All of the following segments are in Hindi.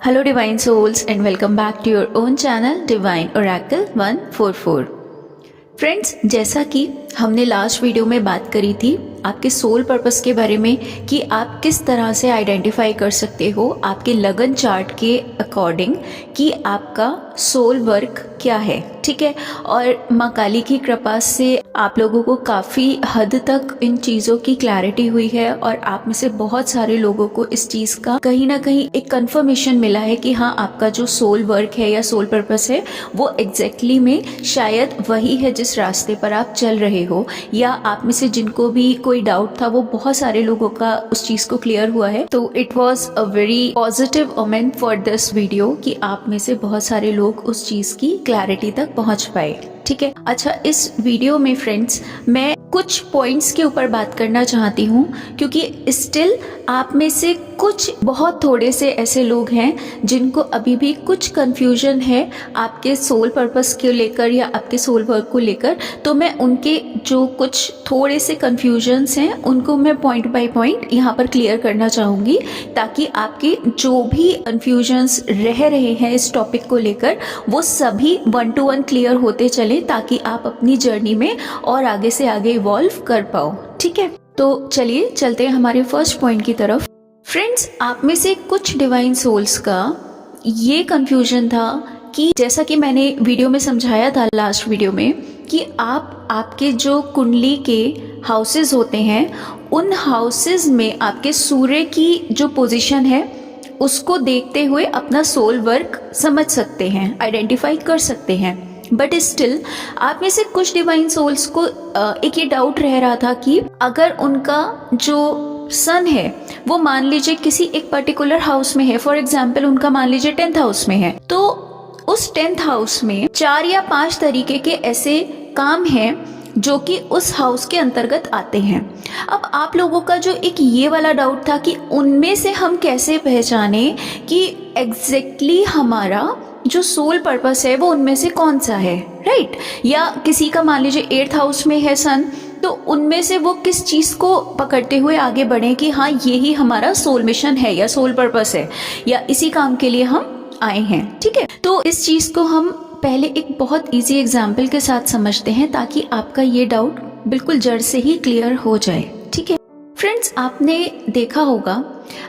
Hello Divine Souls and welcome back to your own channel Divine Oracle 144। Friends, जैसा कि हमने लास्ट वीडियो में बात करी थी आपके सोल पर्पस के बारे में कि आप किस तरह से आइडेंटिफाई कर सकते हो आपके लगन चार्ट के अकॉर्डिंग कि आपका सोल वर्क क्या है, ठीक है। और माँ काली की कृपा से आप लोगों को काफ़ी हद तक इन चीज़ों की क्लैरिटी हुई है और आप में से बहुत सारे लोगों को इस चीज़ का कहीं ना कहीं एक कंफर्मेशन मिला है कि हाँ, आपका जो सोल वर्क है या सोल पर्पस है वो एग्जैक्टली में शायद वही है जिस रास्ते पर आप चल रहे हो। या आप में से जिनको भी कोई डाउट था वो बहुत सारे लोगों का उस चीज़ को क्लियर हुआ है। तो it was a very positive omen for this video कि आप में से बहुत सारे लोग उस चीज़ की क्लैरिटी तक पहुंच पाए, ठीक है। अच्छा, इस वीडियो में फ्रेंड्स मैं कुछ पॉइंट्स के ऊपर बात करना चाहती हूँ क्योंकि स्टिल आप में से कुछ बहुत थोड़े से ऐसे लोग हैं जिनको अभी भी कुछ कंफ्यूजन है आपके सोल पर्पस को लेकर या आपके सोल वर्क को लेकर। तो मैं उनके जो कुछ थोड़े से कंफ्यूजन्स हैं उनको मैं पॉइंट बाय पॉइंट यहाँ पर क्लियर करना चाहूँगी ताकि आपके जो भी कंफ्यूजन्स रह रहे हैं इस टॉपिक को लेकर वो सभी 1 to 1 क्लियर होते चले ताकि आप अपनी जर्नी में और आगे से आगे इवॉल्व कर पाओ, ठीक है। तो चलिए चलते हैं हमारे फर्स्ट पॉइंट की तरफ। फ्रेंड्स, आप में से कुछ डिवाइन सोल्स का ये कंफ्यूजन था कि जैसा कि मैंने वीडियो में समझाया था लास्ट वीडियो में कि आपके जो कुंडली के हाउसेस होते हैं उन हाउसेस में आपके सूर्य की जो पोजीशन है उसको देखते हुए अपना सोल वर्क समझ सकते हैं, आइडेंटिफाई कर सकते हैं। बट स्टिल आप में से कुछ डिवाइन सोल्स को एक ये डाउट रह रहा था कि अगर उनका जो सन है वो मान लीजिए किसी एक पर्टिकुलर हाउस में है, फॉर एग्जाम्पल उनका मान लीजिए 10th हाउस में है, तो उस 10th हाउस में 4 या 5 तरीके के ऐसे काम हैं जो कि उस हाउस के अंतर्गत आते हैं। अब आप लोगों का जो एक ये वाला डाउट था कि उनमें से हम कैसे पहचाने कि एग्जैक्टली हमारा जो सोल पर्पस है वो उनमें से कौन सा है, राइट। या किसी का मान लीजिए 8th हाउस में है सन, तो उनमें से वो किस चीज़ को पकड़ते हुए आगे बढ़े कि हाँ ये ही हमारा सोल मिशन है या सोल पर्पस है या इसी काम के लिए हम आए हैं, ठीक है। तो इस चीज़ को हम पहले एक बहुत इजी एग्जाम्पल के साथ समझते हैं ताकि आपका ये डाउट बिल्कुल जड़ से ही क्लियर हो जाए, ठीक है। फ्रेंड्स, आपने देखा होगा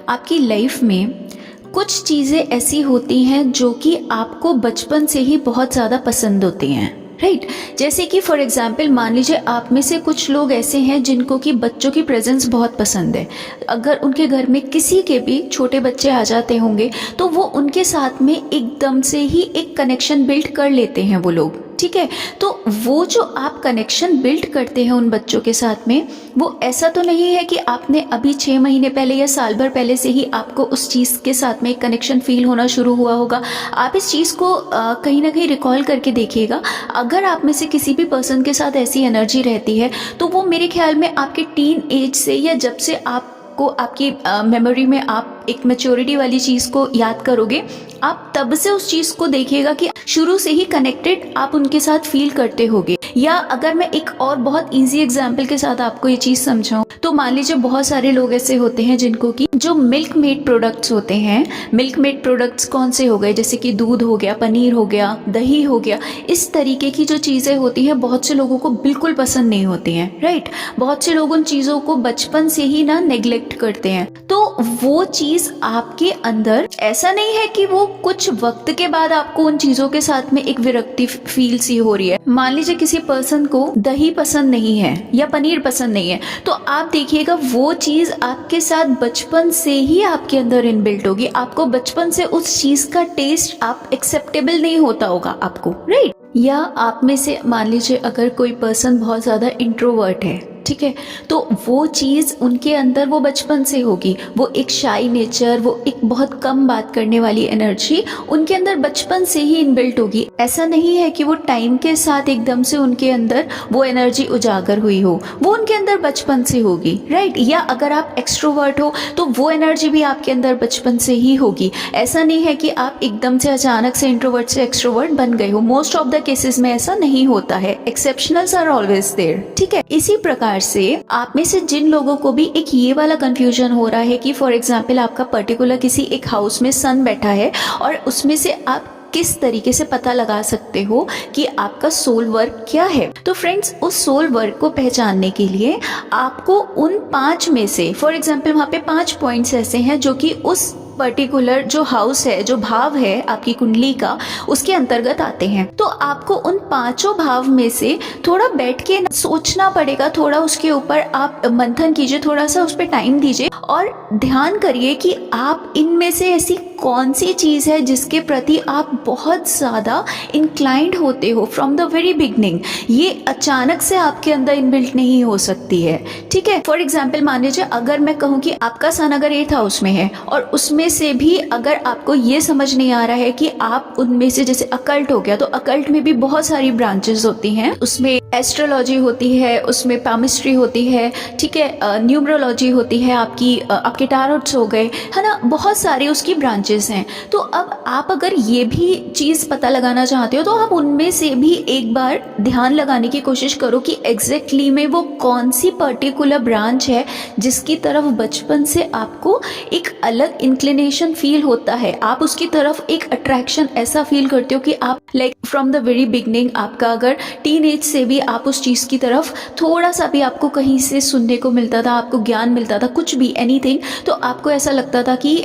आपकी लाइफ में कुछ चीज़ें ऐसी होती हैं जो कि आपको बचपन से ही बहुत ज़्यादा पसंद होती हैं, राइट। जैसे कि फॉर एग्जाम्पल मान लीजिए आप में से कुछ लोग ऐसे हैं जिनको कि बच्चों की प्रेजेंस बहुत पसंद है। अगर उनके घर में किसी के भी छोटे बच्चे आ जाते होंगे तो वो उनके साथ में एकदम से ही एक कनेक्शन बिल्ड कर लेते हैं वो लोग, ठीक है। तो वो जो आप कनेक्शन बिल्ड करते हैं उन बच्चों के साथ में वो ऐसा तो नहीं है कि आपने अभी 6 महीने पहले या साल भर पहले से ही आपको उस चीज़ के साथ में एक कनेक्शन फील होना शुरू हुआ होगा। आप इस चीज़ को कहीं ना कहीं रिकॉल करके देखिएगा। अगर आप में से किसी भी पर्सन के साथ ऐसी एनर्जी रहती है तो वो मेरे ख्याल में आपके टीन एज से या जब से आपको आपकी मेमोरी में आप एक मैच्योरिटी वाली चीज़ को याद करोगे आप तब से उस चीज़ को देखिएगा कि शुरू से ही कनेक्टेड आप उनके साथ फील करते होगे। या अगर मैं एक और बहुत इजी एग्जांपल के साथ आपको ये चीज़ समझाऊं तो मान लीजिए बहुत सारे लोग ऐसे होते हैं जिनको कि जो मिल्क मेड प्रोडक्ट्स होते हैं, मिल्क मेड प्रोडक्ट्स कौन से हो गए, जैसे कि दूध हो गया, पनीर हो गया, दही हो गया, इस तरीके की जो चीज़ें होती हैं बहुत से लोगों को बिल्कुल पसंद नहीं होती हैं, राइट। बहुत से लोग उन चीज़ों को बचपन से ही ना नेग्लेक्ट करते हैं। तो वो चीज़ आपके अंदर ऐसा नहीं है कि वो कुछ वक्त के बाद आपको उन चीज़ों के साथ में एक विरक्ति फील सी हो रही है। मान लीजिए किसी पर्सन को दही पसंद नहीं है या पनीर पसंद नहीं है तो आप देखिएगा वो चीज़ आपके साथ बचपन से ही आपके अंदर इनबिल्ट होगी। आपको बचपन से उस चीज़ का टेस्ट आप एक्सेप्टेबल नहीं होता होगा आपको, राइट। या आप में से मान लीजिए अगर कोई पर्सन बहुत ज़्यादा इंट्रोवर्ट है, ठीक है, तो वो चीज़ उनके अंदर वो बचपन से होगी। वो एक शाई नेचर, वो एक बहुत कम बात करने वाली एनर्जी उनके अंदर बचपन से ही इनबिल्ट होगी। ऐसा नहीं है कि वो टाइम के साथ एकदम से उनके अंदर वो एनर्जी उजागर हुई हो, वो उनके अंदर बचपन से होगी, राइट। या अगर आप एक्सट्रोवर्ट हो तो वो एनर्जी भी आपके अंदर बचपन से ही होगी। ऐसा नहीं है कि आप एकदम से अचानक से इंट्रोवर्ट से एक्सट्रोवर्ट बन गए हो। मोस्ट ऑफ द केसेस में ऐसा नहीं होता है, एक्सेप्शनल्स आर ऑलवेज देयर, ठीक है। इसी प्रकार प्रकार से आप में से जिन लोगों को भी एक ये वाला कंफ्यूजन हो रहा है कि फॉर एग्जाम्पल आपका पर्टिकुलर किसी एक हाउस में सन बैठा है और उसमें से आप किस तरीके से पता लगा सकते हो कि आपका सोल वर्क क्या है। तो फ्रेंड्स, उस सोल वर्क को पहचानने के लिए आपको उन 5 में से, फॉर एग्जाम्पल वहाँ पे 5 पॉइंट्स ऐसे हैं जो कि उस पर्टिकुलर जो हाउस है, जो भाव है आपकी कुंडली का, उसके अंतर्गत आते हैं। तो आपको उन 5 भाव में से थोड़ा बैठ के सोचना पड़ेगा, थोड़ा उसके ऊपर आप मंथन कीजिए, थोड़ा सा उस पर टाइम दीजिए और ध्यान करिए कि आप इनमें से ऐसी कौन सी चीज़ है जिसके प्रति आप बहुत ज़्यादा इंक्लाइंड होते हो फ्रॉम द वेरी बिगनिंग। ये अचानक से आपके अंदर इनबिल्ट नहीं हो सकती है, ठीक है। फॉर एग्जाम्पल मान लीजिए अगर मैं कहूँ कि आपका सन अगर 8th हाउस में है और उसमें से भी अगर आपको ये समझ नहीं आ रहा है कि आप उनमें से, जैसे अकल्ट हो गया, तो अकल्ट में भी बहुत सारी ब्रांचेस होती हैं, उसमें एस्ट्रोलॉजी होती है, उसमें पामिस्ट्री होती है, ठीक है, न्यूमरोलॉजी होती है, आपके टारोट्स हो गए, है ना, बहुत सारी उसकी ब्रांचेस हैं। तो अब आप अगर ये भी चीज़ पता लगाना चाहते हो तो आप उनमें से भी एक बार ध्यान लगाने की कोशिश करो कि एग्जैक्टली में वो कौन सी पर्टिकुलर ब्रांच है जिसकी तरफ बचपन से आपको एक अलग इंक्लिनेशन फील होता है, आप उसकी तरफ एक अट्रैक्शन ऐसा फील करते हो कि आप like from the very beginning, आपका अगर टीन एज से भी आप उस चीज़ की तरफ थोड़ा सा भी आपको कहीं से सुनने को मिलता था, आपको ज्ञान मिलता था, कुछ भी एनीथिंग, तो आपको ऐसा लगता था कि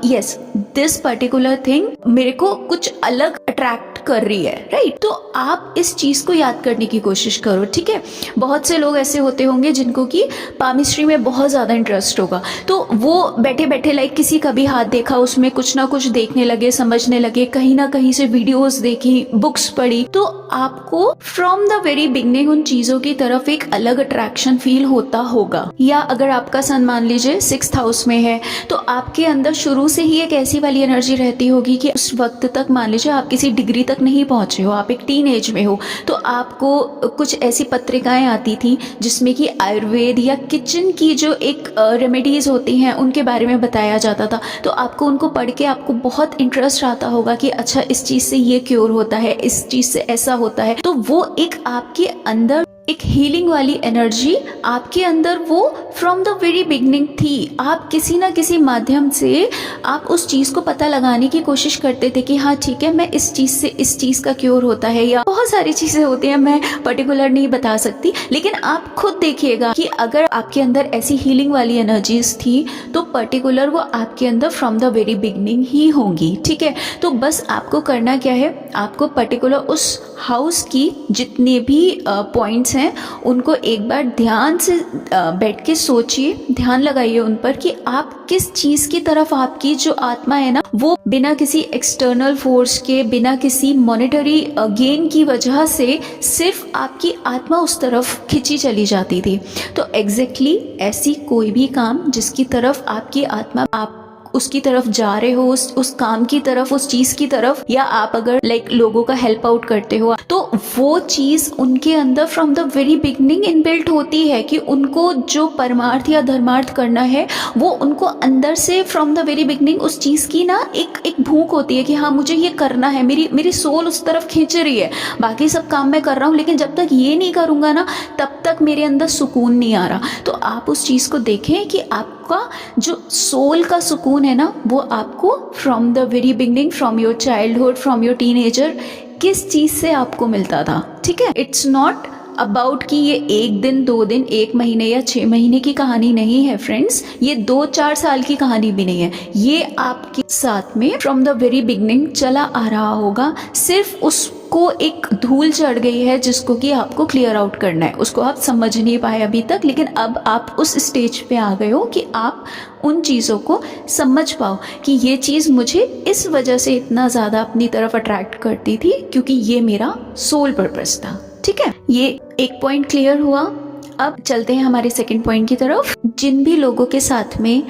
यस दिस पर्टिकुलर थिंग मेरे को कुछ अलग अट्रैक्ट कर रही है, राइट। तो आप इस चीज़ को याद करने की कोशिश करो, ठीक है। बहुत से लोग ऐसे होते होंगे जिनको कि पामिस्ट्री में बहुत ज़्यादा इंटरेस्ट होगा, तो वो बैठे बैठे लाइक किसी का भी हाथ देखा, उसमें कुछ ना कुछ देखने लगे, समझने लगे, कहीं ना कहीं से वीडियोस देखी, बुक्स पढ़ी, तो आपको फ्रॉम द वेरी बिगनिंग उन चीज़ों की तरफ एक अलग अट्रैक्शन फील होता होगा। या अगर आपका सन मान लीजिए 6th हाउस में है तो आपके अंदर शुरू से ही एक ऐसी वाली एनर्जी रहती होगी कि उस वक्त तक मान लीजिए आप किसी डिग्री तक नहीं पहुंचे हो, आप एक टीन एज में हो, तो आपको कुछ ऐसी पत्रिकाएं आती थी जिसमें कि आयुर्वेद या किचन की जो एक रेमेडीज होती हैं उनके बारे में बताया जाता था। तो आपको उनको पढ़ के आपको बहुत इंटरेस्ट आता होगा कि अच्छा इस चीज़ से ये क्योर होता है, इस चीज़ से ऐसा होता है। तो वो एक आपके अंदर एक हीलिंग वाली एनर्जी आपके अंदर वो फ्रॉम द वेरी बिगनिंग थी। आप किसी ना किसी माध्यम से आप उस चीज़ को पता लगाने की कोशिश करते थे कि हाँ ठीक है, मैं इस चीज़ से इस चीज़ का क्योर होता है, या बहुत सारी चीज़ें होती हैं, मैं पर्टिकुलर नहीं बता सकती, लेकिन आप खुद देखिएगा कि अगर आपके अंदर ऐसी हीलिंग वाली एनर्जीज थी तो पर्टिकुलर वो आपके अंदर फ्रॉम द वेरी बिगनिंग ही होंगी, ठीक है। तो बस आपको करना क्या है, आपको पर्टिकुलर उस हाउस की जितने भी पॉइंट्स हैं उनको एक बार ध्यान से बैठ के सोचिए, ध्यान लगाइए उन पर कि आप किस चीज़ की तरफ आपकी जो आत्मा है ना वो बिना किसी एक्सटर्नल फोर्स के, बिना किसी मॉनेटरी गेन की वजह से सिर्फ आपकी आत्मा उस तरफ खिंची चली जाती थी। तो एग्जैक्टली ऐसी कोई भी काम जिसकी तरफ आपकी आत्मा आप उसकी तरफ जा रहे हो, उस काम की तरफ, उस चीज़ की तरफ, या आप अगर लाइक लोगों का हेल्प आउट करते हो तो वो चीज़ उनके अंदर from the very beginning inbuilt होती है कि उनको जो परमार्थ या धर्मार्थ करना है वो उनको अंदर से फ्रॉम द वेरी बिगनिंग उस चीज़ की ना एक भूख होती है कि हाँ मुझे ये करना है, मेरी सोल उस तरफ खींच रही है। बाकी सब काम मैं कर रहा हूँ लेकिन जब तक ये नहीं करूँगा ना तब तक मेरे अंदर सुकून नहीं आ रहा। तो आप उस चीज़ को देखें कि आपका जो सोल का सुकून है ना वो आपको from the very beginning, from your childhood, from your teenager, किस चीज़ से आपको मिलता था, ठीक है। इट्स नॉट अबाउट कि ये 1 दिन 2 दिन 1 महीने या 6 महीने की कहानी नहीं है फ्रेंड्स, ये 2-4 साल की कहानी भी नहीं है, ये आपके साथ में फ्रॉम द वेरी बिगनिंग चला आ रहा होगा। सिर्फ उसको एक धूल चढ़ गई है जिसको कि आपको क्लियर आउट करना है, उसको आप समझ नहीं पाए अभी तक, लेकिन अब आप उस स्टेज पे आ गए हो कि आप उन चीज़ों को समझ पाओ कि ये चीज़ मुझे इस वजह से इतना ज़्यादा अपनी तरफ अट्रैक्ट करती थी क्योंकि ये मेरा सोल पर्पस था, ठीक है। ये एक पॉइंट क्लियर हुआ। अब चलते हैं हमारे सेकंड पॉइंट की तरफ। जिन भी लोगों के साथ में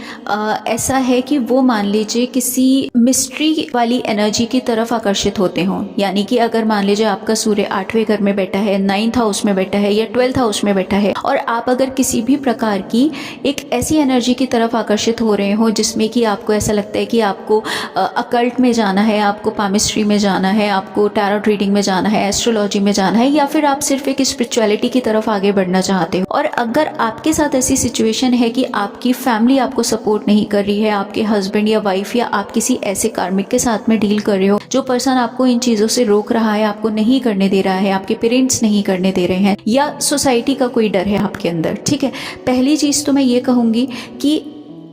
ऐसा है कि वो मान लीजिए किसी मिस्ट्री वाली एनर्जी की तरफ आकर्षित होते हों, यानी कि अगर मान लीजिए आपका सूर्य 8वें घर में बैठा है, 9th हाउस में बैठा है या 12th हाउस में बैठा है, और आप अगर किसी भी प्रकार की एक ऐसी एनर्जी की तरफ आकर्षित हो रहे हो जिसमें कि आपको ऐसा लगता है कि आपको अकल्ट में जाना है, आपको पामिस्ट्री में जाना है, आपको टैरोट रीडिंग में जाना है, एस्ट्रोलॉजी में जाना है, या फिर आप सिर्फ एक स्पिरिचुअलिटी की तरफ आगे बढ़ना चाहते चाहते हो। और अगर आपके साथ ऐसी सिचुएशन है कि आपकी फैमिली आपको सपोर्ट नहीं कर रही है, आपके हस्बैंड या वाइफ या आप किसी ऐसे कार्मिक के साथ में डील कर रहे हो जो पर्सन आपको इन चीज़ों से रोक रहा है, आपको नहीं करने दे रहा है, आपके पेरेंट्स नहीं करने दे रहे हैं, या सोसाइटी का कोई डर है आपके अंदर, ठीक है, पहली चीज़ तो मैं ये कहूँगी कि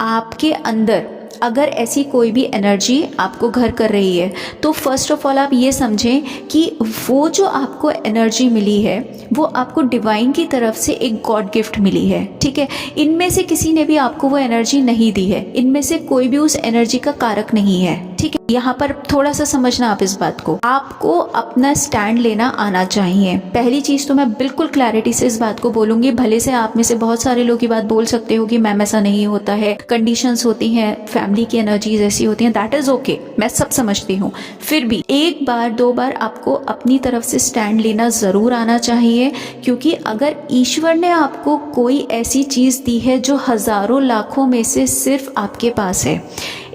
आपके अंदर अगर ऐसी कोई भी एनर्जी आपको घर कर रही है तो फर्स्ट ऑफ ऑल आप ये समझें कि वो जो आपको एनर्जी मिली है वो आपको डिवाइन की तरफ से एक गॉड गिफ्ट मिली है, ठीक है। इनमें से किसी ने भी आपको वो एनर्जी नहीं दी है, इनमें से कोई भी उस एनर्जी का कारक नहीं है, ठीक है। यहाँ पर थोड़ा सा समझना आप इस बात को, आपको अपना स्टैंड लेना आना चाहिए। पहली चीज़ तो मैं बिल्कुल क्लैरिटी से इस बात को बोलूँगी, भले से आप में से बहुत सारे लोग ये बात बोल सकते हो कि मैम ऐसा नहीं होता है, कंडीशंस होती हैं, फैमिली की एनर्जीज ऐसी होती हैं, दैट इज़ ओके, मैं सब समझती हूँ। फिर भी एक बार दो बार आपको अपनी तरफ से स्टैंड लेना ज़रूर आना चाहिए, क्योंकि अगर ईश्वर ने आपको कोई ऐसी चीज़ दी है जो हज़ारों लाखों में से सिर्फ आपके पास है,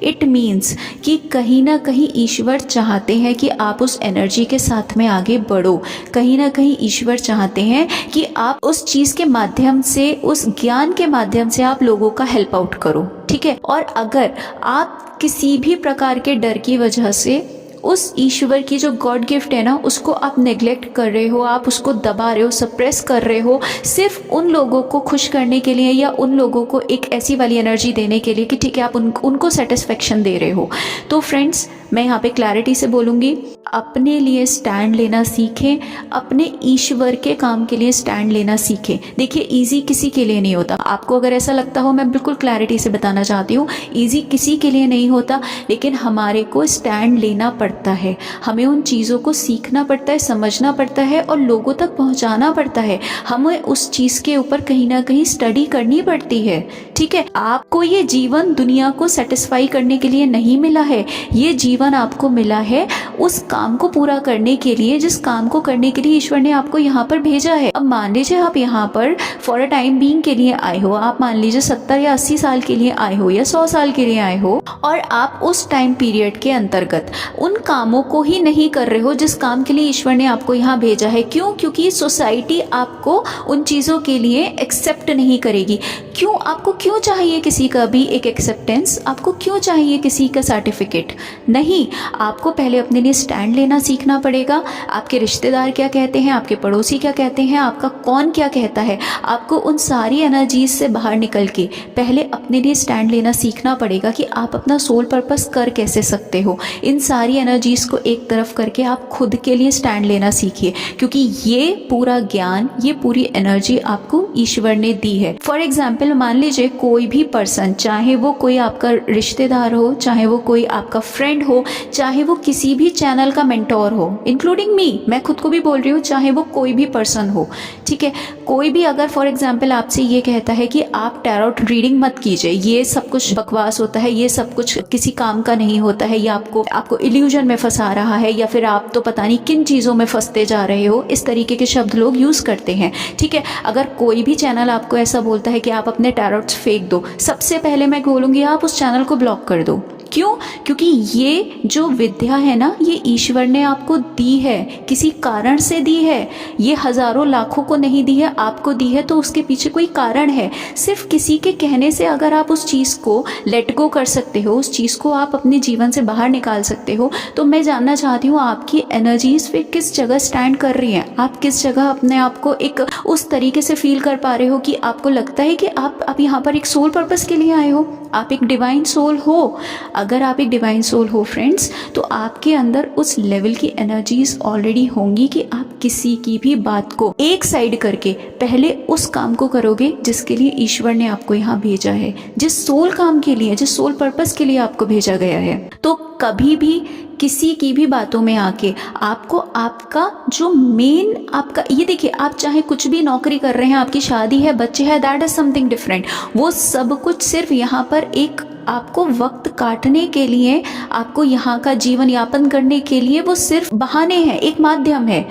इट मीन्स कि कहीं ना कहीं ईश्वर चाहते हैं कि आप उस एनर्जी के साथ में आगे बढ़ो, कहीं ना कहीं ईश्वर चाहते हैं कि आप उस चीज़ के माध्यम से, उस ज्ञान के माध्यम से आप लोगों का हेल्प आउट करो, ठीक है। और अगर आप किसी भी प्रकार के डर की वजह से उस ईश्वर की जो गॉड गिफ्ट है ना उसको आप नेग्लेक्ट कर रहे हो, आप उसको दबा रहे हो, सप्रेस कर रहे हो, सिर्फ उन लोगों को खुश करने के लिए या उन लोगों को एक ऐसी वाली एनर्जी देने के लिए कि ठीक है आप उनको सेटिस्फेक्शन दे रहे हो, तो फ्रेंड्स मैं यहाँ पे क्लैरिटी से बोलूँगी, अपने लिए स्टैंड लेना सीखें, अपने ईश्वर के काम के लिए स्टैंड लेना सीखें। देखिए इजी किसी के लिए नहीं होता, आपको अगर ऐसा लगता हो, मैं बिल्कुल क्लैरिटी से बताना चाहती हूँ, इजी किसी के लिए नहीं होता, लेकिन हमारे को स्टैंड लेना पड़ता है, हमें उन चीज़ों को सीखना पड़ता है, समझना पड़ता है और लोगों तक पहुँचाना पड़ता है, हमें उस चीज़ के ऊपर कहीं ना कहीं स्टडी करनी पड़ती है, ठीक है। आपको ये जीवन दुनिया को सेटिस्फाई करने के लिए नहीं मिला है, ये जीवन आपको मिला है उस काम को पूरा करने के लिए, जिस काम को करने के लिए ईश्वर ने आपको यहाँ पर भेजा है। अब मान लीजिए आप यहाँ पर फॉर अ टाइम बीइंग के लिए आए हो, आप मान लीजिए 70 या 80 साल के लिए आए हो या 100 साल के लिए आए हो, और आप उस टाइम पीरियड के अंतर्गत उन कामों को ही नहीं कर रहे हो जिस काम के लिए ईश्वर ने आपको यहाँ भेजा है। क्यों? क्योंकि सोसाइटी आपको उन चीज़ों के लिए एक्सेप्ट नहीं करेगी। क्यों? आपको क्यों चाहिए किसी का भी एक एक्सेप्टेंस, आपको क्यों चाहिए किसी का सर्टिफिकेट? नहीं, आपको पहले अपने लिए स्टैंड लेना सीखना पड़ेगा। आपके रिश्तेदार क्या कहते हैं, आपके पड़ोसी क्या कहते हैं, आपका कौन क्या कहता है, आपको उन सारी एनर्जीज से बाहर निकल के पहले अपने लिए स्टैंड लेना सीखना पड़ेगा कि आप अपना सोल पर्पस कर कैसे सकते हो। इन सारी एनर्जीज को एक तरफ करके आप खुद के लिए स्टैंड लेना सीखिए, क्योंकि ये पूरा ज्ञान, ये पूरी एनर्जी आपको ईश्वर ने दी है। फॉर एग्जाम्पल मान लीजिए कोई भी पर्सन, चाहे वो कोई आपका रिश्तेदार हो, चाहे वो कोई आपका फ्रेंड हो, चाहे वो किसी भी चैनल का मेंटोर हो, इंक्लूडिंग मी, मैं खुद को भी बोल रही हूँ, चाहे वो कोई भी पर्सन हो, ठीक है। कोई भी अगर फॉर एग्जाम्पल आपसे ये कहता है कि आप टैरोट रीडिंग मत कीजिए, ये सब कुछ बकवास होता है, ये सब कुछ किसी काम का नहीं होता है, या आपको इल्यूजन में फंसा रहा है, या फिर आप तो पता नहीं किन चीज़ों में फंसते जा रहे हो, इस तरीके के शब्द लोग यूज़ करते हैं, ठीक है। अगर कोई भी चैनल आपको ऐसा बोलता है कि आप अपने टैरोट्स फेंक दो, सबसे पहले मैं बोलूँगी आप उस चैनल को ब्लॉक कर दो। क्यों? क्योंकि ये जो विद्या है ना, ये ईश्वर ने आपको दी है, किसी कारण से दी है, ये हजारों लाखों को नहीं दी है, आपको दी है, तो उसके पीछे कोई कारण है। सिर्फ किसी के कहने से अगर आप उस चीज़ को लेट गो कर सकते हो, उस चीज़ को आप अपने जीवन से बाहर निकाल सकते हो, तो मैं जानना चाहती हूँ आपकी एनर्जीज फिर किस जगह स्टैंड कर रही हैं, आप किस जगह अपने आप को एक उस तरीके से फील कर पा रहे हो कि आपको लगता है कि आप यहाँ पर एक सोल पर्पस के लिए आए हो, आप एक डिवाइन सोल हो। अगर आप एक डिवाइन सोल हो फ्रेंड्स, तो आपके अंदर उस लेवल की एनर्जीज ऑलरेडी होंगी कि आप किसी की भी बात को एक साइड करके पहले उस काम को करोगे जिसके लिए ईश्वर ने आपको यहाँ भेजा है, जिस सोल काम के लिए, जिस सोल पर्पस के लिए आपको भेजा गया है। तो कभी भी किसी की भी बातों में आके आपको आपका जो मेन आपका, ये देखिए आप चाहे कुछ भी नौकरी कर रहे हैं, आपकी शादी है, बच्चे हैं, दैट इज समथिंग डिफरेंट, वो सब कुछ सिर्फ यहाँ पर एक आपको वक्त काटने के लिए, आपको यहाँ का जीवन यापन करने के लिए वो सिर्फ बहाने हैं, एक माध्यम है।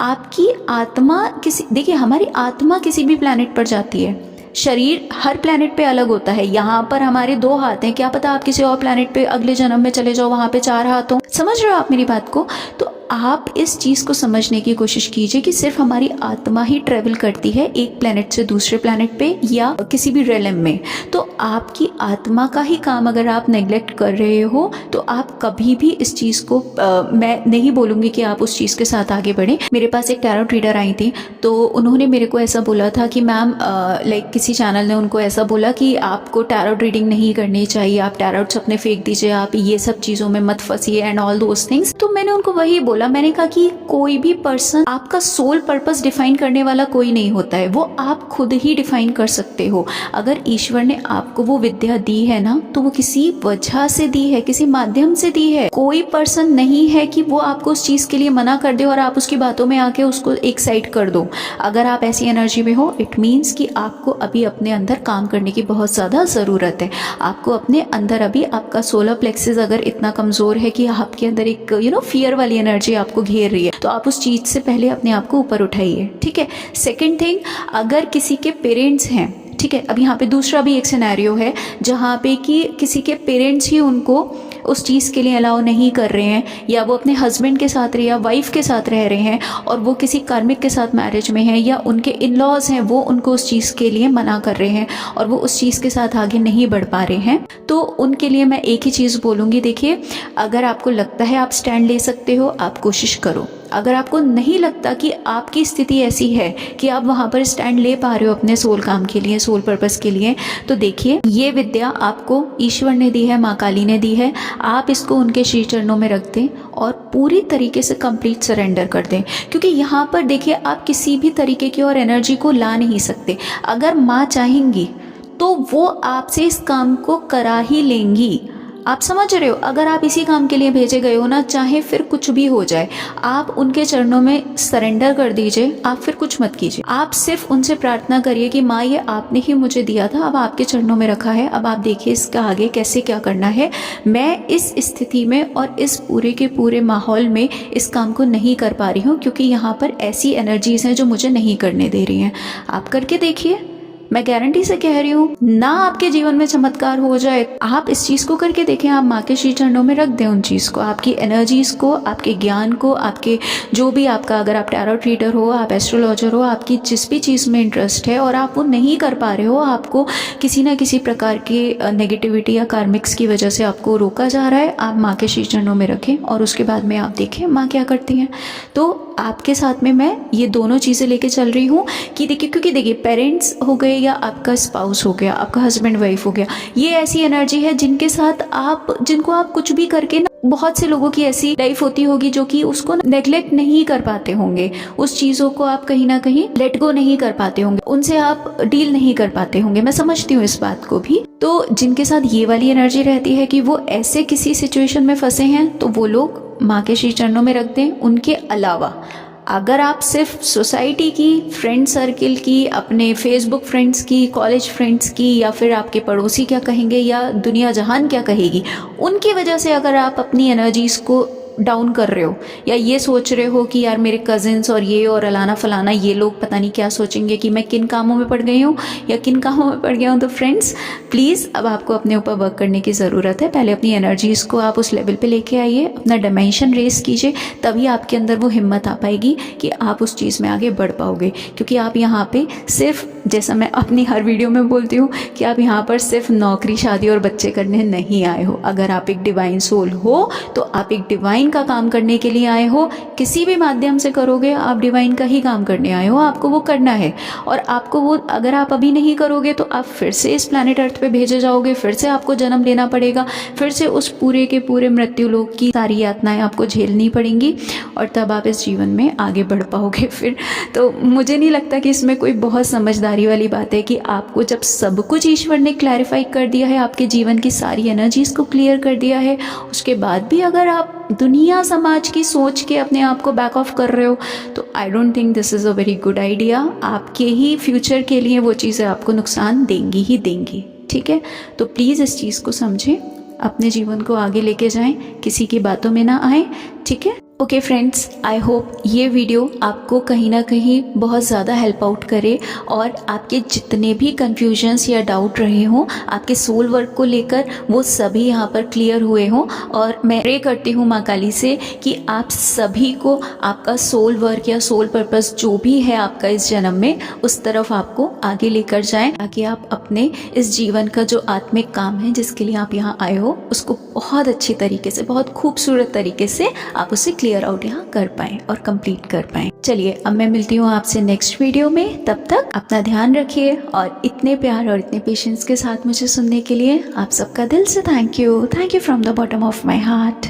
आपकी आत्मा देखिए हमारी आत्मा किसी भी प्लैनेट पर जाती है, शरीर हर प्लैनेट पे अलग होता है। यहाँ पर हमारे 2 हाथ हैं, क्या पता आप किसी और प्लैनेट पे अगले जन्म में चले जाओ, वहाँ पे 4 हाथ हों। समझ रहे हो आप मेरी बात को? तो आप इस चीज़ को समझने की कोशिश कीजिए कि सिर्फ हमारी आत्मा ही ट्रेवल करती है एक प्लेनेट से दूसरे प्लेनेट पे या किसी भी रेलम में। तो आपकी आत्मा का ही काम अगर आप नेग्लेक्ट कर रहे हो तो आप कभी भी इस चीज़ को मैं नहीं बोलूँगी कि आप उस चीज़ के साथ आगे बढ़ें। मेरे पास एक टैरोट रीडर आई थी, तो उन्होंने मेरे को ऐसा बोला था कि मैम लाइक किसी चैनल ने उनको ऐसा बोला कि आपको टैरोट रीडिंग नहीं करनी चाहिए, आप टैरोट्स अपने फेंक दीजिए, आप ये सब चीज़ों में मत फंसिए एंड ऑल दोस थिंग्स। तो मैंने उनको वही बोला, मैंने कहा कि कोई भी पर्सन आपका सोल पर्पस डिफाइन करने वाला कोई नहीं होता है, वो आप खुद ही डिफाइन कर सकते हो। अगर ईश्वर ने आपको वो विद्या दी है ना, तो वो किसी वजह से दी है, किसी माध्यम से दी है। कोई पर्सन नहीं है कि वो आपको उस चीज़ के लिए मना कर दे और आप उसकी बातों में आके उसको एक साइड कर दो। अगर आप ऐसी एनर्जी में हो, इट मीन्स कि आपको अभी अपने अंदर काम करने की बहुत ज़्यादा ज़रूरत है। आपको अपने अंदर अभी आपका सोलर प्लेक्सिस अगर इतना कमज़ोर है कि आपके अंदर एक फियर वाली एनर्जी आपको घेर रही है, तो आप उस चीज़ से पहले अपने आप को ऊपर उठाइए, ठीक है। सेकेंड थिंग, अगर किसी के पेरेंट्स हैं, ठीक है, अब यहाँ पे दूसरा भी एक सिनेरियो है जहाँ पे कि किसी के पेरेंट्स ही उनको उस चीज़ के लिए अलाउ नहीं कर रहे हैं, या वो अपने हस्बैंड के साथ या वाइफ के साथ रह रहे हैं और वो किसी कार्मिक के साथ मैरिज में हैं, या उनके इन लॉज हैं वो उनको उस चीज़ के लिए मना कर रहे हैं और वो उस चीज़ के साथ आगे नहीं बढ़ पा रहे हैं, तो उनके लिए मैं एक ही चीज़ बोलूँगी, देखिए अगर आपको लगता है आप स्टैंड ले सकते हो, आप कोशिश करो। अगर आपको नहीं लगता कि आपकी स्थिति ऐसी है कि आप वहाँ पर स्टैंड ले पा रहे हो अपने सोल काम के लिए, सोल पर्पस के लिए, तो देखिए ये विद्या आपको ईश्वर ने दी है, माँ काली ने दी है। आप इसको उनके श्री चरणों में रख दें और पूरी तरीके से कंप्लीट सरेंडर कर दें, क्योंकि यहाँ पर देखिए आप किसी भी तरीके की और एनर्जी को ला नहीं सकते। अगर माँ चाहेंगी तो वो आपसे इस काम को करा ही लेंगी। आप समझ रहे हो, अगर आप इसी काम के लिए भेजे गए हो ना, चाहे फिर कुछ भी हो जाए, आप उनके चरणों में सरेंडर कर दीजिए, आप फिर कुछ मत कीजिए। आप सिर्फ उनसे प्रार्थना करिए कि माँ ये आपने ही मुझे दिया था, अब आपके चरणों में रखा है, अब आप देखिए इसका आगे कैसे क्या करना है। मैं इस स्थिति में और इस पूरे के पूरे माहौल में इस काम को नहीं कर पा रही हूँ, क्योंकि यहाँ पर ऐसी एनर्जीज हैं जो मुझे नहीं करने दे रही हैं। आप करके देखिए, मैं गारंटी से कह रही हूँ, ना आपके जीवन में चमत्कार हो जाए, आप इस चीज़ को करके देखें। आप माँ के श्री चरणों में रख दें उन चीज़ को, आपकी एनर्जीज़ को, आपके ज्ञान को, आपके जो भी आपका, अगर आप टैरोट रीडर हो, आप एस्ट्रोलॉजर हो, आपकी जिस भी चीज़ में इंटरेस्ट है और आप वो नहीं कर पा रहे हो, आपको किसी ना किसी प्रकार की नेगेटिविटी या कार्मिक्स की वजह से आपको रोका जा रहा है, आप माँ के श्री चरणों में रखें और उसके बाद में आप देखें माँ क्या करती हैं। तो आपके साथ में मैं ये दोनों चीज़ें लेके चल रही हूँ कि देखिए, क्योंकि देखिए पेरेंट्स हो गए या आपका स्पाउस हो गया, आपका हस्बैंड वाइफ हो गया, ये ऐसी एनर्जी है जिनके साथ जिनको आप कुछ भी करके ना, बहुत से लोगों की ऐसी लाइफ होती होगी जो कि उसको नेग्लेक्ट नहीं कर पाते होंगे, उस चीज़ों को आप कहीं ना कहीं लेट गो नहीं कर पाते होंगे, उनसे आप डील नहीं कर पाते होंगे। मैं समझती हूँ इस बात को भी। तो जिनके साथ ये वाली एनर्जी रहती है कि वो ऐसे किसी सिचुएशन में फंसे हैं, तो वो लोग माँ के श्री चरणों में रख दें। उनके अलावा अगर आप सिर्फ सोसाइटी की, फ्रेंड सर्किल की, अपने फेसबुक फ्रेंड्स की, कॉलेज फ्रेंड्स की, या फिर आपके पड़ोसी क्या कहेंगे या दुनिया जहान क्या कहेगी, उनकी वजह से अगर आप अपनी एनर्जीज़ को डाउन कर रहे हो या ये सोच रहे हो कि यार मेरे कजिन्स और ये और अलाना फलाना ये लोग पता नहीं क्या सोचेंगे कि मैं किन कामों में पड़ गई हूँ या किन कामों में पड़ गया हूँ, तो फ्रेंड्स प्लीज़ अब आपको अपने ऊपर वर्क करने की ज़रूरत है। पहले अपनी एनर्जीज़ को आप उस लेवल पे लेके आइए, अपना डायमेंशन रेस कीजिए, तभी आपके अंदर वो हिम्मत आ पाएगी कि आप उस चीज़ में आगे बढ़ पाओगे। क्योंकि आप यहाँ पे सिर्फ, जैसा मैं अपनी हर वीडियो में बोलती हूँ, कि आप यहाँ पर सिर्फ नौकरी, शादी और बच्चे करने नहीं आए हो। अगर आप एक डिवाइन सोल हो तो आप एक डिवाइन का काम करने के लिए आए हो। किसी भी माध्यम से करोगे, आप डिवाइन का ही काम करने आए हो, आपको वो करना है। और आपको वो, अगर आप अभी नहीं करोगे तो आप फिर से इस प्लैनेट अर्थ पे भेजे जाओगे, फिर से आपको जन्म लेना पड़ेगा, फिर से उस पूरे के पूरे मृत्यु लोक की सारी यातनाएं आपको झेलनी पड़ेंगी, और तब आप इस जीवन में आगे बढ़ पाओगे फिर। तो मुझे नहीं लगता कि इसमें कोई बहुत समझदारी वाली बात है कि आपको जब सब कुछ ईश्वर ने क्लैरिफाई कर दिया है, आपके जीवन की सारी एनर्जीज को क्लियर कर दिया है, उसके बाद भी अगर आप दुनिया समाज की सोच के अपने आप को बैक ऑफ कर रहे हो, तो I don't think this is a very good idea. आपके ही फ्यूचर के लिए वो चीज़ें आपको नुकसान देंगी ही देंगी, ठीक है। तो प्लीज़ इस चीज़ को समझें, अपने जीवन को आगे लेके जाएं, किसी की बातों में ना आए, ठीक है। ओके फ्रेंड्स, आई होप ये वीडियो आपको कहीं ना कहीं बहुत ज़्यादा हेल्प आउट करे और आपके जितने भी कन्फ्यूजन्स या डाउट रहे हों आपके सोल वर्क को लेकर वो सभी यहाँ पर क्लियर हुए हों। और मैं प्रे करती हूँ माँ काली से कि आप सभी को आपका सोल वर्क या सोल पर्पस जो भी है आपका इस जन्म में, उस तरफ आपको आगे लेकर जाएं, ताकि आप अपने इस जीवन का जो आत्मिक काम है जिसके लिए आप यहाँ आए हो उसको बहुत अच्छी तरीके से, बहुत खूबसूरत तरीके से आप उसे क्लियर आउट यहाँ कर पाएं और कंप्लीट कर पाएं। चलिए अब मैं मिलती हूँ आपसे नेक्स्ट वीडियो में। तब तक अपना ध्यान रखिए और इतने प्यार और इतने पेशेंस के साथ मुझे सुनने के लिए आप सबका दिल से thank you from the bottom of my heart.